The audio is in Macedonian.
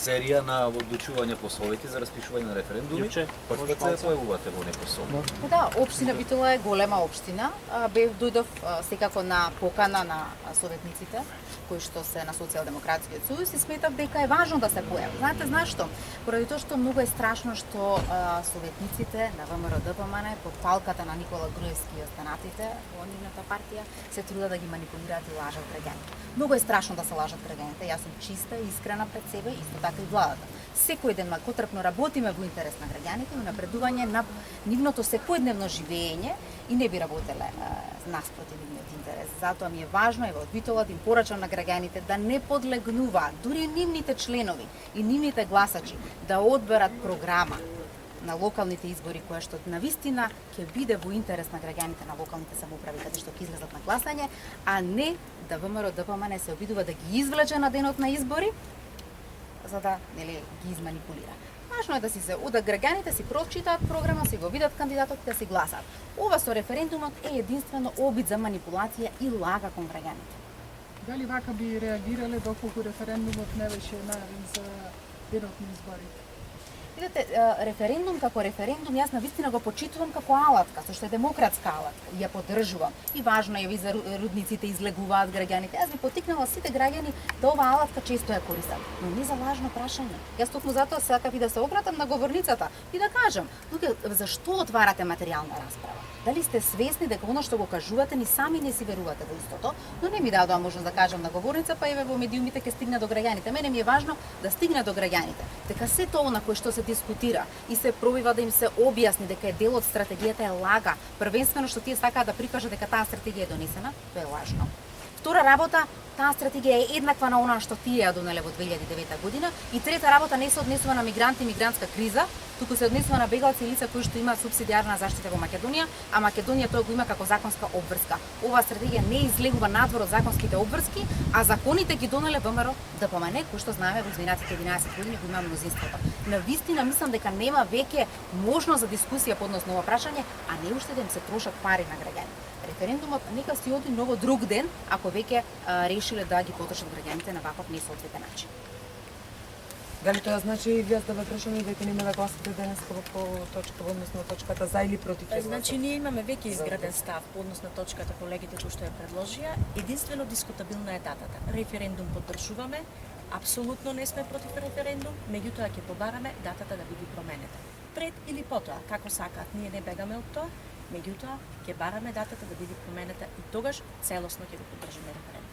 серија на одлучување по совети за распишување на референдуми. Почнете да се појавувате во некој сомот. Да, општина Битола е голема општина. Дојдов секако на покана на советниците кои што се на Социјалдемократскиот сојуз и сметав дека е важно да се појави. Знаете зашто? Поради тоа што многу е страшно што советниците на ВМРО ДПМН под палката на Никола Груевски и останатите во нивната партија се трудат да ги манипулираат и лажат граѓаните. Многу е страшно да се лажат граѓаните. Јас сум чиста и искрена пред себе, исто така и владата. Секој ден макотрпно работиме во интерес на граѓаните и напредување на нивното секојдневно живење и не би работеле наспроти нивниот интерес. Затоа ми е важно од Битола да им порачам на граѓаните да не подлегнуваат, дури нивните членови и нивните гласачи да одберат програма на локалните избори која што навистина ќе биде во интерес на граѓаните на локалните самоуправи каде што ќе излезат на гласање, а не да ВМРО ДПМН се обидува да ги извлече на денот на избори за да ги изманипулира. Важно е да да граѓаните си прочитаат програма, си го видат кандидатот и да си гласаат. Ова со референдумот е единствено обид за манипулација и лага кон граѓаните. Дали вака би реагирале доколку референдумот не беше најавен за денот на изборите? Видете, референдум како референдум, јас навистина го почитувам како алатка, зашто е демократска алатка и ја поддржувам. И важно е, за рудниците излегуваат граѓаните. Јас би поттикнала сите граѓани да ова алатка често ја користат, но не за важно прашање. Јас токму затоа сакав и да се обратам на говорницата и да кажам, луѓе, зашто отварате материјална расправа? Дали сте свесни дека оно што го кажувате ни сами не си верувате во истото, но не ми дадоа можност да кажам на говорница, па еве во медиумите ќе стигне до граѓаните. Мене ми е важно да стигне до граѓаните. Дека се тоа на кое што се дискутира и се пробива да им се објасни дека е дел од стратегијата е лага, првенствено што тие сакаат да прикажат дека таа стратегија е донесена, тоа е лажно. Втора работа, таа стратегија е еднаква на она што тие ја донеле во 2009 година и трета работа не се однесува на мигранти и мигрантска криза, туку се однесува на бегалци и лица кои што имаат субсидиарна заштита во Македонија, а Македонија тоа го има како законска обврска. Оваа стратегија не излегува надвор од законските обврски, а законите ги донеле ВМРО ДПМН, кои што знаеме во изминатите 11 години го има мнозинството. Навистина мислам дека нема веќе можност за дискусија по однос на ова прашање, а не уште да им се трошат пари на граѓаните. Референдумот нека си оди многу друг ден ако веќе решиле да ги потрошат граѓаните на ваков несоодветен начин. Дали тоа значи и вие да ве прашаме дека нема да гласате денес по точка во однос на точката за или против? Значи ние имаме веќе изграден став по однос на точката колегите кои што ја предложија. Единствено дискутабилна е датата. Референдум поддржуваме, апсолутно не сме против референдум, меѓутоа ќе побараме датата да биде променета. Пред или потоа, како сакаат, ние не бегаме од тоа, меѓутоа ќе бараме датата да биде променета и тогаш целосно ќе го поддржиме референдумот.